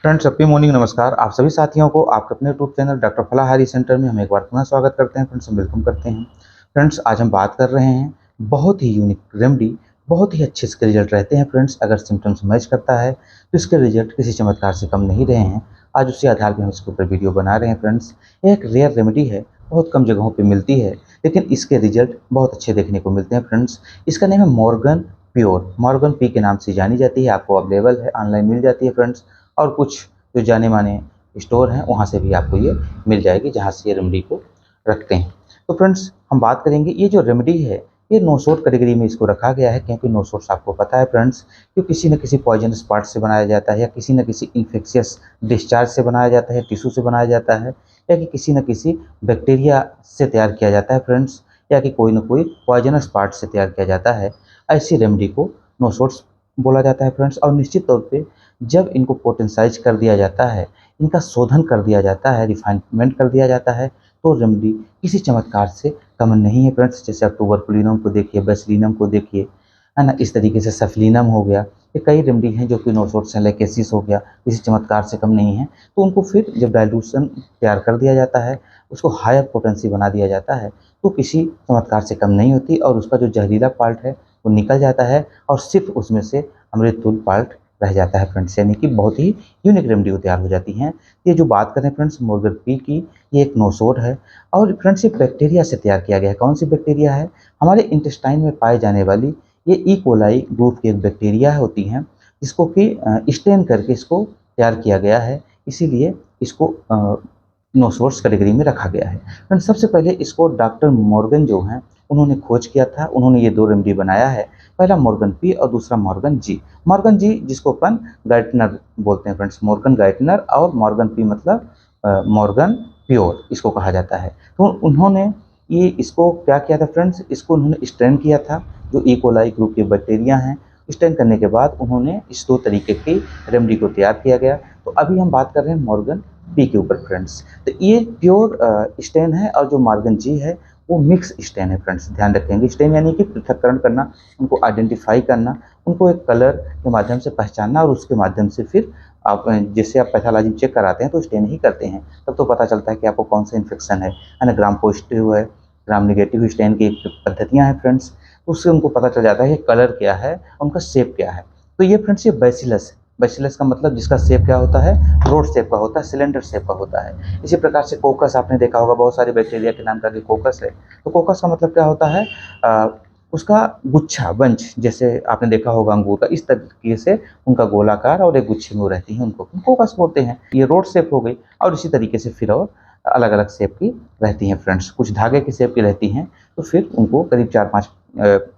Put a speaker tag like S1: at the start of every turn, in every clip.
S1: Friends, happy morning. नमस्कार आप सभी साथियों को आपके अपने यूट्यूब चैनल डॉक्टर फलाहारी सेंटर में हम एक बार पुनः स्वागत करते हैं। फ्रेंड्स, हम वेलकम करते हैं। फ्रेंड्स, आज हम बात कर रहे हैं बहुत ही यूनिक रेमेडी, बहुत ही अच्छे इसके रिजल्ट रहते हैं। फ्रेंड्स, अगर सिम्टम्स मैच करता है तो इसके रिजल्ट किसी चमत्कार से कम नहीं रहे हैं। आज उसी आधार पर हम इसके ऊपर वीडियो बना रहे हैं। फ्रेंड्स, ये एक रेयर रेमेडी है, बहुत कम जगहों पर मिलती है, लेकिन इसके रिजल्ट बहुत अच्छे देखने को मिलते हैं। फ्रेंड्स, इसका नाम है मॉर्गन प्योर। मॉर्गन पी के नाम से जानी जाती है, आपको अवेलेबल है, ऑनलाइन मिल जाती है। फ्रेंड्स, और कुछ जो जाने माने स्टोर हैं वहाँ से भी आपको ये मिल जाएगी, जहाँ से ये रेमेडी को रखते हैं। तो फ्रेंड्स, हम बात करेंगे ये जो रेमेडी है, ये नो सोर्स कैटेगरी में इसको रखा गया है, क्योंकि नो सोर्स आपको पता है फ्रेंड्स कि किसी न किसी पॉइजनस पार्ट से बनाया जाता है, या किसी न किसी इन्फेक्शियस डिस्चार्ज से बनाया जाता है, टिश्यू से बनाया जाता है, या कि किसी न किसी बैक्टीरिया से तैयार किया जाता है। फ्रेंड्स, या कि कोई न कोई पॉइजनस पार्ट से तैयार किया जाता है। ऐसी रेमेडी को नो सोर्स बोला जाता है। फ्रेंड्स, और निश्चित तौर पे जब इनको पोटेंसाइज कर दिया जाता है, इनका शोधन कर दिया जाता है, रिफाइनमेंट कर दिया जाता है, तो रेमेडी किसी चमत्कार से कम नहीं है। फ्रेंड्स, जैसे आप ट्यूबरकुलिनम को देखिए, बेसिलिनम को देखिए, है ना, इस तरीके से सफलिनम हो गया, ये कई रेमेडी हैं जो कि नो सोर्स हैं। लेकेसिस हो गया, किसी चमत्कार से कम नहीं है। तो उनको फिर जब डाइल्यूशन तैयार कर दिया जाता है, उसको हायर पोटेंसी बना दिया जाता है, तो किसी चमत्कार से कम नहीं होती, और उसका जो जहरीला पार्ट है वो निकल जाता है, और सिर्फ उसमें से अमृततुल्य पार्ट रह जाता है। फ्रेंड्स, यानी कि बहुत ही यूनिक रेमेडी तैयार हो जाती हैं। ये जो बात करें फ्रेंड्स मॉर्गन पी की, ये एक नोसोड है, और फ्रेंड्स ये बैक्टीरिया से तैयार किया गया है। कौन सी बैक्टीरिया है? हमारे इंटेस्टाइन में पाए जाने वाली ये ई कोलाई ग्रुप की एक बैक्टीरिया होती हैं, जिसको कि स्टेन करके इसको तैयार किया गया है, इसीलिए इसको नो सोर्स कैटेगरी में रखा गया है। फ्रेंड्स, सबसे पहले इसको डॉक्टर मॉर्गन जो हैं उन्होंने खोज किया था। उन्होंने ये दो रेमेडी बनाया है, पहला मॉर्गन पी और दूसरा मॉर्गन जी। मॉर्गन जी जिसको अपन गाइटनर बोलते हैं। फ्रेंड्स, मॉर्गन गाइटनर और मॉर्गन पी मतलब मॉर्गन प्योर इसको कहा जाता है। तो उन्होंने ये इसको क्या किया था फ्रेंड्स, इसको उन्होंने स्ट्रेन किया था, जो ई कोलाई ग्रुप के बैक्टीरिया हैं। स्ट्रेन करने के बाद उन्होंने इस दो तरीके की रेमेडी को तैयार किया गया। तो अभी हम बात कर रहे हैं मॉर्गन पी के ऊपर। फ्रेंड्स, तो ये प्योर स्टेन है, और जो मॉर्गन जी है वो मिक्स स्टेन है। फ्रेंड्स, ध्यान रखेंगे, स्टेन यानी कि पृथक्करण करना, उनको आइडेंटिफाई करना, उनको एक कलर के माध्यम से पहचानना, और उसके माध्यम से फिर आप जैसे आप पैथोलॉजी चेक कराते हैं तो स्टेन ही करते हैं, तब तो पता चलता है कि आपको कौन सा इन्फेक्शन है ना। ग्राम पॉजिटिव है, ग्राम निगेटिव स्टेन की पद्धतियाँ हैं। फ्रेंड्स, तो उससे उनको पता चल जाता है कि कलर क्या है, उनका शेप क्या है। तो ये फ्रेंड्स ये बैसिलस है। बैसिलस का मतलब जिसका शेप क्या होता है, रोड शेप का होता है, सिलेंडर शेप का होता है। इसी प्रकार से कोकस आपने देखा होगा, बहुत सारे बैक्टीरिया के नाम का कोकस है। तो कोकस का मतलब क्या होता है, उसका गुच्छा, बंच, जैसे आपने देखा होगा अंगूर का, इस तरीके से उनका गोलाकार और एक गुच्छे में वो रहती हैं, उनको कोकस बोलते हैं। ये रोड शेप हो गई, और इसी तरीके से फिर और अलग अलग शेप की रहती हैं। फ्रेंड्स, कुछ धागे की शेप की रहती हैं, तो फिर उनको करीब 4-5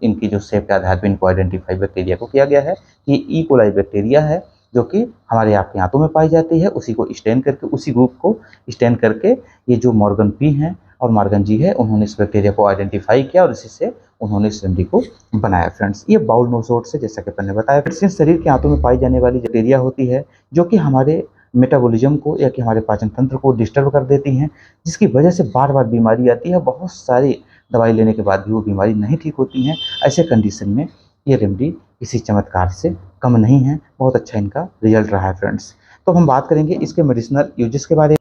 S1: इनकी जो शेप के आधार पर इनको आइडेंटिफाई बैक्टीरिया को किया गया है। ये ई कोलाई बैक्टीरिया है, जो कि हमारे आपके हाथों में पाई जाती है। उसी को स्टेन करके, उसी ग्रुप को स्टेन करके, ये जो मॉर्गन पी हैं और मॉर्गन जी है, उन्होंने इस बैक्टीरिया को आइडेंटिफाई किया, और इसी से उन्होंने इस रेमेडी को बनाया। फ्रेंड्स, ये बाउल नोसोड से, जैसा कि अपन ने बताया, शरीर के हाथों में पाई जाने वाली बैक्टीरिया होती है, जो कि हमारे मेटाबॉलिज्म को या कि हमारे पाचन तंत्र को डिस्टर्ब कर देती हैं, जिसकी वजह से बार बार बीमारी आती है। बहुत सारी दवाई लेने के बाद भी वो बीमारी नहीं ठीक होती हैं। ऐसे कंडीशन में ये रेमेडी किसी चमत्कार से कम नहीं है, बहुत अच्छा इनका रिजल्ट रहा है। फ्रेंड्स, तो हम बात करेंगे इसके मेडिसिनल यूजेस के बारे में।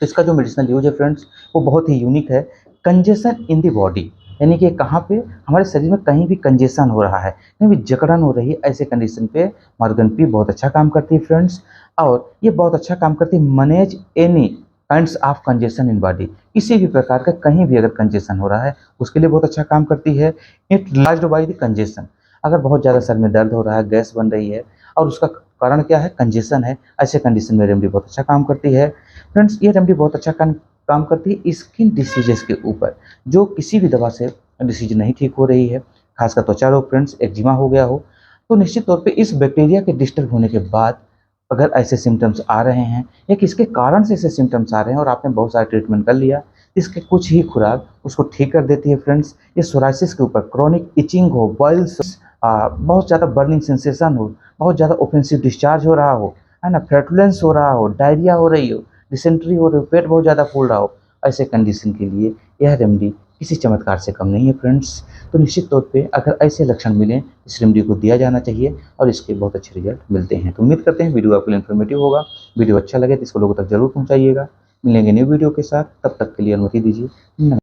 S1: तो इसका जो मेडिसिनल यूज है फ्रेंड्स, वो बहुत ही यूनिक है। कंजेशन इन द बॉडी, यानी कि कहाँ पे हमारे शरीर में कहीं भी कंजेशन हो रहा है, कहीं भी जकड़न हो रही है, ऐसे कंडीशन पे मॉर्गन पी बहुत अच्छा काम करती है। फ्रेंड्स, और ये बहुत अच्छा काम करती है manage any kinds of congestion in body. किसी भी प्रकार का कहीं भी अगर कंजेशन हो रहा है, उसके लिए बहुत अच्छा काम करती है। It realised by the congestion, अगर बहुत ज़्यादा सर में दर्द हो रहा है, गैस बन रही है, और उसका कारण क्या है, कंजेशन है, ऐसे कंडीशन में रेमेडी बहुत अच्छा काम करती है। फ्रेंड्स, ये रेमेडी बहुत अच्छा काम करती है स्किन डिसीजेस के ऊपर, जो किसी भी दवा से डिसीज नहीं ठीक हो रही है, खासकर त्वचा रोग। फ्रेंड्स, एक्जिमा हो गया हो, तो निश्चित तौर पे इस बैक्टीरिया के डिस्टर्ब होने के बाद अगर ऐसे सिम्टम्स आ रहे हैं, या किसके कारण से ऐसे सिम्टम्स आ रहे हैं, और आपने बहुत सारा ट्रीटमेंट कर लिया, इसके कुछ ही खुराक उसको ठीक कर देती है। फ्रेंड्स, ये सोराइसिस के ऊपर, क्रॉनिक इचिंग हो, बॉइल्स, बहुत ज़्यादा बर्निंग सेंसेशन हो, बहुत ज़्यादा ऑफेंसिव डिस्चार्ज हो रहा हो, है ना, फ्लैटुलेंस हो रहा हो, डायरिया हो रही हो, डिसेंट्री हो रही हो, पेट बहुत ज़्यादा फूल रहा हो, ऐसे कंडीशन के लिए यह रेमेडी किसी चमत्कार से कम नहीं है फ्रेंड्स। तो निश्चित तौर पे अगर ऐसे लक्षण मिलें, इस रेमेडी को दिया जाना चाहिए और इसके बहुत अच्छे रिजल्ट मिलते हैं। तो उम्मीद करते हैं वीडियो आपके लिए इन्फॉर्मेटिव होगा। वीडियो अच्छा लगे तो इसको लोगों तक जरूर पहुँचाइएगा। मिलेंगे न्यू वीडियो के साथ, तब तक के लिए अनुमति दीजिए।